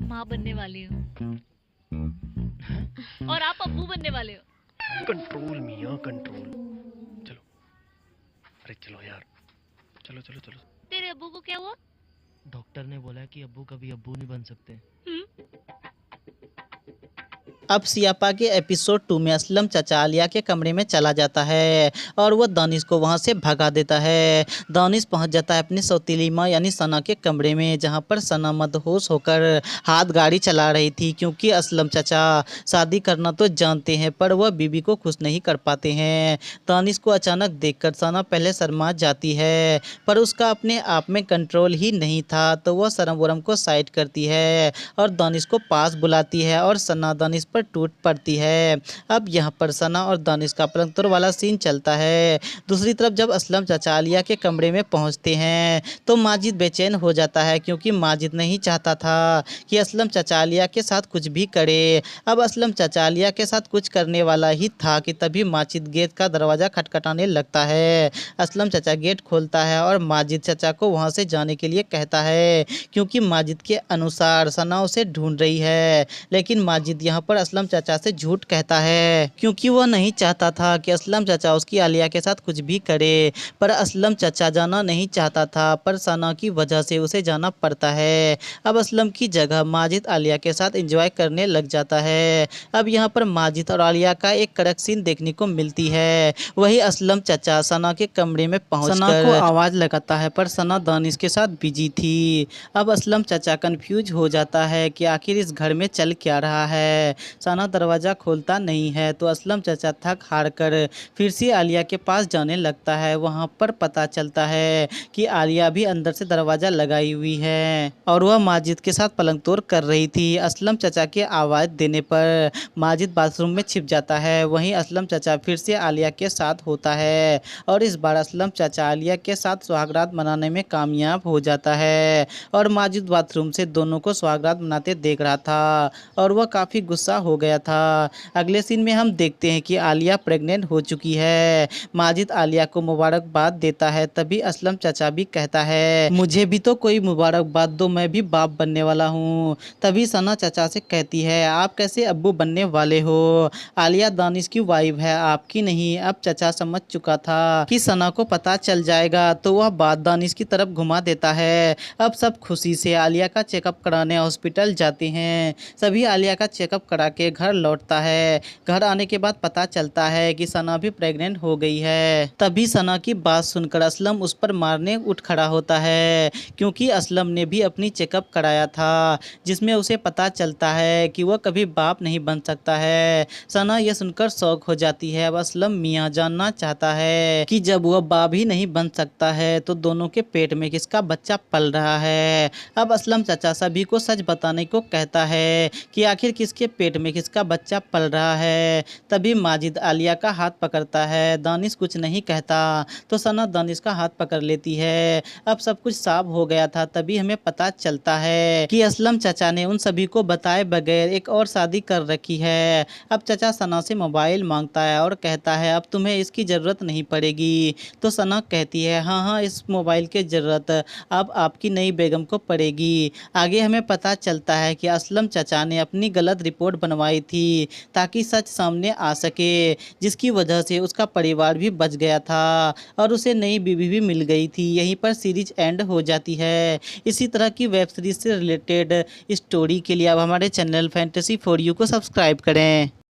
माँ बनने वाली हूँ। और आप अब्बू बनने वाले हो। कंट्रोल मियाँ कंट्रोल। चलो, अरे चलो यार, चलो चलो चलो। तेरे अब्बू को क्या हुआ? डॉक्टर ने बोला कि अब्बू कभी अब्बू नहीं बन सकते। अब सियापा के एपिसोड 2 में असलम चाचा आलिया के कमरे में चला जाता है और वो दानिश को वहाँ से भगा देता है। दानिश पहुँच जाता है अपनी सौतीली माँ यानी सना के कमरे में, जहाँ पर सना मदहोश होकर हाथ गाड़ी चला रही थी, क्योंकि असलम चाचा शादी करना तो जानते हैं पर वह बीबी को खुश नहीं कर पाते हैं। दानिश को अचानक देखकर सना पहले शर्मा जाती है, पर उसका अपने आप में कंट्रोल ही नहीं था, तो वह शर्म वरम को साइड करती है और दानिश को पास बुलाती है और सना दानिश पर टूट पड़ती है। अब यहाँ पर सना और दानिश का पलंग तोड़ वाला सीन चलता है। दूसरी तरफ जब असलम चाचा आलिया के कमरे में पहुँचते हैं तो माजिद बेचैन हो जाता है, क्योंकि माजिद नहीं चाहता था कि असलम चाचा आलिया के साथ कुछ भी करे। अब असलम चाचा आलिया के साथ कुछ करने वाला ही था कि तभी माजिद गेट का दरवाज़ा खटखटाने लगता है। असलम चाचा गेट खोलता है और माजिद चाचा को वहाँ से जाने के लिए कहता है, क्योंकि माजिद के अनुसार सना उसे ढूंढ रही है। लेकिन माजिद यहाँ पर असलम चाचा से झूठ कहता है, क्योंकि वह नहीं चाहता था कि असलम चाचा उसकी आलिया के साथ कुछ भी करे। पर असलम चाचा जाना नहीं चाहता था, पर सना की वजह से उसे जाना पड़ता है। अब असलम की जगह माजिद आलिया के साथ एंजॉय करने लग जाता है। अब यहाँ पर माजिद और आलिया का एक कड़क सीन देखने को मिलती है। वही असलम चाचा सना के कमरे में पहुँच सना को आवाज़ लगाता है, पर सना दानिश के साथ बिजी थी। अब असलम चाचा कंफ्यूज हो जाता है कि आखिर इस घर में चल क्या रहा है। सना दरवाज़ा खोलता नहीं है तो असलम चाचा थक हार कर फिर से आलिया के पास जाने लगता है। वहाँ पर पता चलता है कि आलिया भी अंदर से दरवाज़ा लगाई हुई है और वह माजिद के साथ पलंग तोड़ कर रही थी। असलम चाचा के आवाज़ देने पर माजिद बाथरूम में छिप जाता है। वहीं असलम चाचा फिर से आलिया के साथ होता है और इस बार असलम चाचा आलिया के साथ सुहागरात मनाने में कामयाब हो जाता है और माजिद बाथरूम से दोनों को सुहागरात मनाते देख रहा था और वह काफ़ी गुस्सा हो गया था। अगले सीन में हम देखते हैं कि आलिया प्रेग्नेंट हो चुकी है। माजिद आलिया को मुबारकबाद देता है, तभी असलम चाचा भी कहता है, मुझे भी तो कोई मुबारकबाद दो, मैं भी बाप बनने वाला हूँ। तभी सना चाचा से कहती है, आप कैसे अब्बू बनने वाले हो? आलिया दानिश की वाइफ है, आपकी नहीं। अब चाचा समझ चुका था कि सना को पता चल जाएगा, तो वह बात दानिश की तरफ घुमा देता है। अब सब खुशी से आलिया का चेकअप कराने हॉस्पिटल जाते हैं। सभी आलिया का चेकअप करा के घर लौटता है। घर आने के बाद पता चलता है कि सना भी प्रेग्नेंट हो गई है। तभी सना की बात सुनकर असलम उस पर मारने उठ खड़ा होता है, क्योंकि असलम ने भी अपनी चेकअप कराया था, जिसमें उसे पता चलता है कि वह कभी बाप नहीं बन सकता है। सना यह सुनकर शौक हो जाती है। अब असलम मियाँ जानना चाहता है कि जब वह बाप ही नहीं बन सकता है तो दोनों के पेट में किसका बच्चा पल रहा है। अब असलम चाचा सभी को सच बताने को कहता है कि आखिर किसके पेट में किसका बच्चा पल रहा है। तभी माजिद आलिया का हाथ पकड़ता है। दानिश कुछ नहीं कहता तो सना दानिश का हाथ पकड़ लेती है। अब सब कुछ साफ हो गया था। तभी हमें पता चलता है कि असलम चाचा ने उन सभी को बताए बगैर एक और शादी कर रखी है। अब चाचा सना से मोबाइल मांगता है और कहता है, अब तुम्हें इसकी ज़रूरत नहीं पड़ेगी। तो सना कहती है, हाँ हाँ, इस मोबाइल की ज़रूरत अब आपकी नई बेगम को पड़ेगी। आगे हमें पता चलता है कि असलम चाचा ने अपनी गलत रिपोर्ट बनवाई थी ताकि सच सामने आ सके, जिसकी वजह से उसका परिवार भी बच गया था और उसे नई बीवी भी मिल गई थी। यहीं पर सीरीज एंड हो जाती है। इसी तरह की वेब सीरीज से रिलेटेड स्टोरी के लिए आप हमारे चैनल फैंटेसी फॉर यू को सब्सक्राइब करें।